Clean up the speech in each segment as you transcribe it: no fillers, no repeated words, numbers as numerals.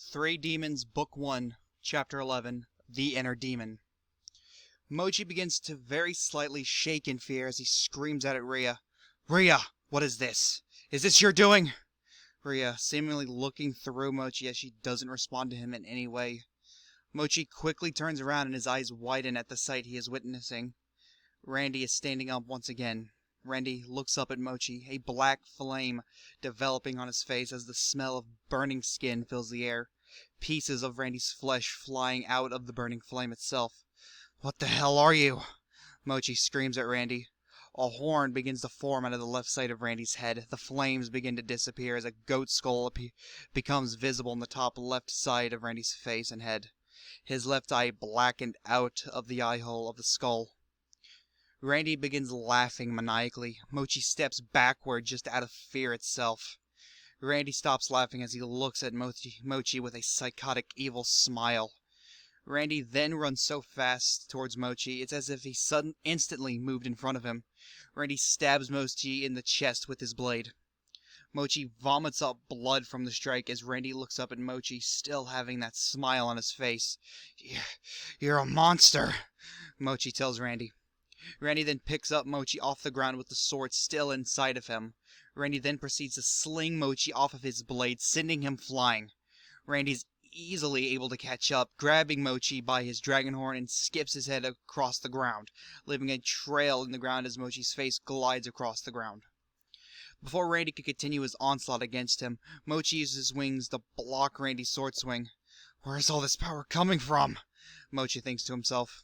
Three Demons, Book 1, Chapter 11, The Inner Demon. Mochi begins to very slightly shake in fear as he screams out at Ria. "Ria, what is this? Is this your doing?" Ria, seemingly looking through Mochi as she doesn't respond to him in any way. Mochi quickly turns around and his eyes widen at the sight he is witnessing. Randy is standing up once again. Randy looks up at Mochi, a black flame developing on his face as the smell of burning skin fills the air. Pieces of Randy's flesh flying out of the burning flame itself. "What the hell are you?" Mochi screams at Randy. A horn begins to form out of the left side of Randy's head. The flames begin to disappear as a goat skull becomes visible on the top left side of Randy's face and head. His left eye blackened out of the eye hole of the skull. Randy begins laughing maniacally. Mochi steps backward just out of fear itself. Randy stops laughing as he looks at Mochi with a psychotic evil smile. Randy then runs so fast towards Mochi, it's as if he instantly moved in front of him. Randy stabs Mochi in the chest with his blade. Mochi vomits up blood from the strike as Randy looks up at Mochi, still having that smile on his face. "You're a monster," Mochi tells Randy. Randy then picks up Mochi off the ground with the sword still inside of him. Randy then proceeds to sling Mochi off of his blade, sending him flying. Randy's easily able to catch up, grabbing Mochi by his dragon horn and skips his head across the ground, leaving a trail in the ground as Mochi's face glides across the ground. Before Randy could continue his onslaught against him, Mochi uses his wings to block Randy's sword swing. "Where is all this power coming from?" Mochi thinks to himself.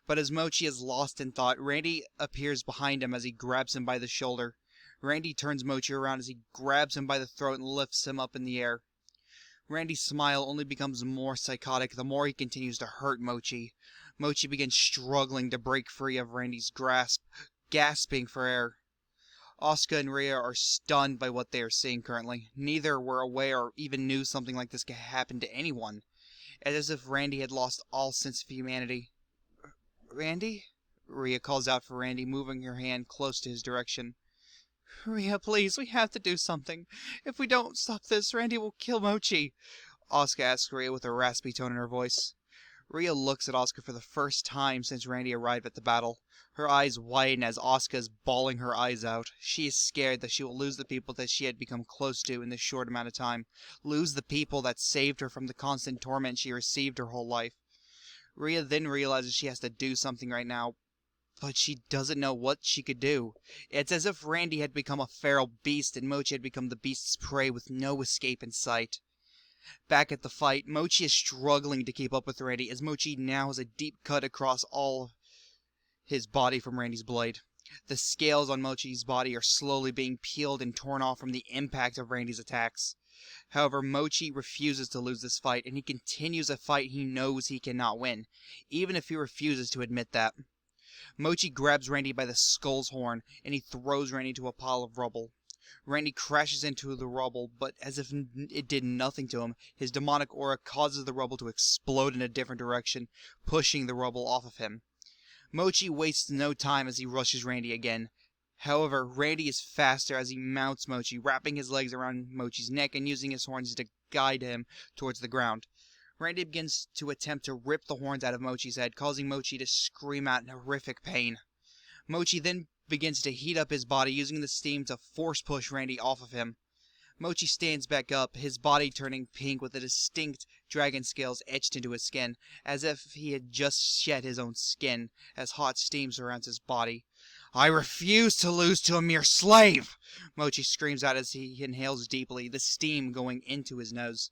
But as Mochi is lost in thought, Randy appears behind him as he grabs him by the shoulder. Randy turns Mochi around as he grabs him by the throat and lifts him up in the air. Randy's smile only becomes more psychotic the more he continues to hurt Mochi. Mochi begins struggling to break free of Randy's grasp, gasping for air. Asuka and Ria are stunned by what they are seeing currently. Neither were aware or even knew something like this could happen to anyone. It's as if Randy had lost all sense of humanity. "Randy?" Ria calls out for Randy, moving her hand close to his direction. "Ria, please, we have to do something. If we don't stop this, Randy will kill Mochi," Asuka asks Ria with a raspy tone in her voice. Ria looks at Asuka for the first time since Randy arrived at the battle. Her eyes widen as Asuka is bawling her eyes out. She is scared that she will lose the people that she had become close to in this short amount of time. Lose the people that saved her from the constant torment she received her whole life. Ria then realizes she has to do something right now, but she doesn't know what she could do. It's as if Randy had become a feral beast and Mochi had become the beast's prey with no escape in sight. Back at the fight, Mochi is struggling to keep up with Randy as Mochi now has a deep cut across all his body from Randy's blade. The scales on Mochi's body are slowly being peeled and torn off from the impact of Randy's attacks. However, Mochi refuses to lose this fight, and he continues a fight he knows he cannot win, even if he refuses to admit that. Mochi grabs Randy by the skull's horn, and he throws Randy to a pile of rubble. Randy crashes into the rubble, but as if it did nothing to him, his demonic aura causes the rubble to explode in a different direction, pushing the rubble off of him. Mochi wastes no time as he rushes Randy again. However, Randy is faster as he mounts Mochi, wrapping his legs around Mochi's neck and using his horns to guide him towards the ground. Randy begins to attempt to rip the horns out of Mochi's head, causing Mochi to scream out in horrific pain. Mochi then begins to heat up his body, using the steam to force push Randy off of him. Mochi stands back up, his body turning pink with the distinct dragon scales etched into his skin, as if he had just shed his own skin, as hot steam surrounds his body. "I refuse to lose to a mere slave!" Mochi screams out as he inhales deeply, the steam going into his nose.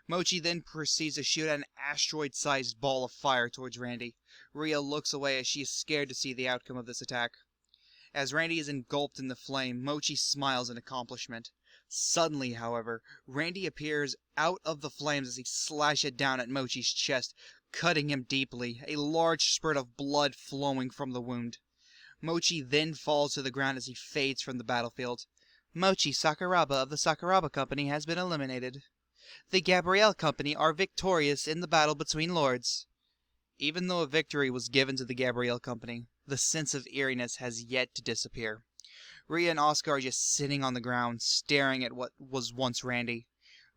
Mochi then proceeds to shoot an asteroid-sized ball of fire towards Randy. Ria looks away as she is scared to see the outcome of this attack. As Randy is engulfed in the flame, Mochi smiles in accomplishment. Suddenly, however, Randy appears out of the flames as he slashes down at Mochi's chest, cutting him deeply, a large spurt of blood flowing from the wound. Mochi then falls to the ground as he fades from the battlefield. "Mochi Sakuraba of the Sakuraba Company has been eliminated. The Gabrielle Company are victorious in the battle between lords." Even though a victory was given to the Gabrielle Company, the sense of eeriness has yet to disappear. Ria and Asuka are just sitting on the ground, staring at what was once Randy.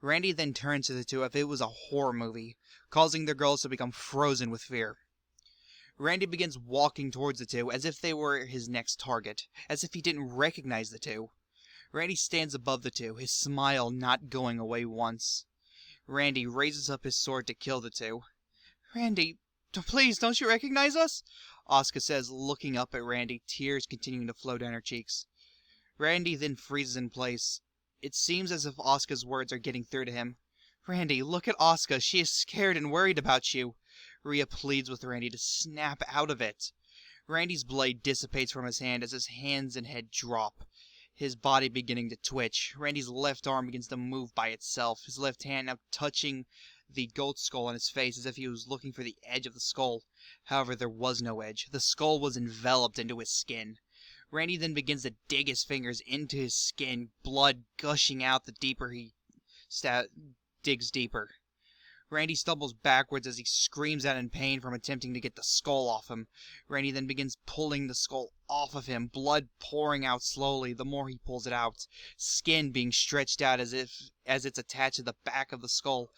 Randy then turns to the two as if it was a horror movie, causing the girls to become frozen with fear. Randy begins walking towards the two as if they were his next target, as if he didn't recognize the two. Randy stands above the two, his smile not going away once. Randy raises up his sword to kill the two. "Randy, please, don't you recognize us?" Asuka says, looking up at Randy, tears continuing to flow down her cheeks. Randy then freezes in place. It seems as if Asuka's words are getting through to him. "Randy, look at Asuka. She is scared and worried about you." Rhea pleads with Randy to snap out of it. Randy's blade dissipates from his hand as his hands and head drop, his body beginning to twitch. Randy's left arm begins to move by itself, his left hand now touching the goat skull on his face as if he was looking for the edge of the skull. However, there was no edge. The skull was enveloped into his skin. Randy then begins to dig his fingers into his skin, blood gushing out the deeper he digs deeper. Randy stumbles backwards as he screams out in pain from attempting to get the skull off him. Randy then begins pulling the skull off of him, blood pouring out slowly the more he pulls it out, skin being stretched out as it's attached to the back of the skull.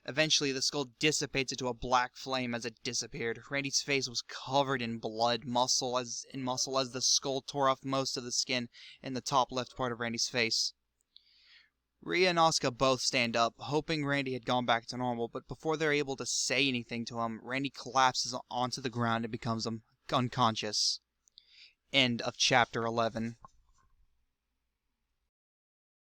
Eventually, the skull dissipates into a black flame as it disappeared. Randy's face was covered in blood, muscle as the skull tore off most of the skin in the top left part of Randy's face. Rhea and Asuka both stand up, hoping Randy had gone back to normal, but before they're able to say anything to him, Randy collapses onto the ground and becomes unconscious. End of Chapter 11.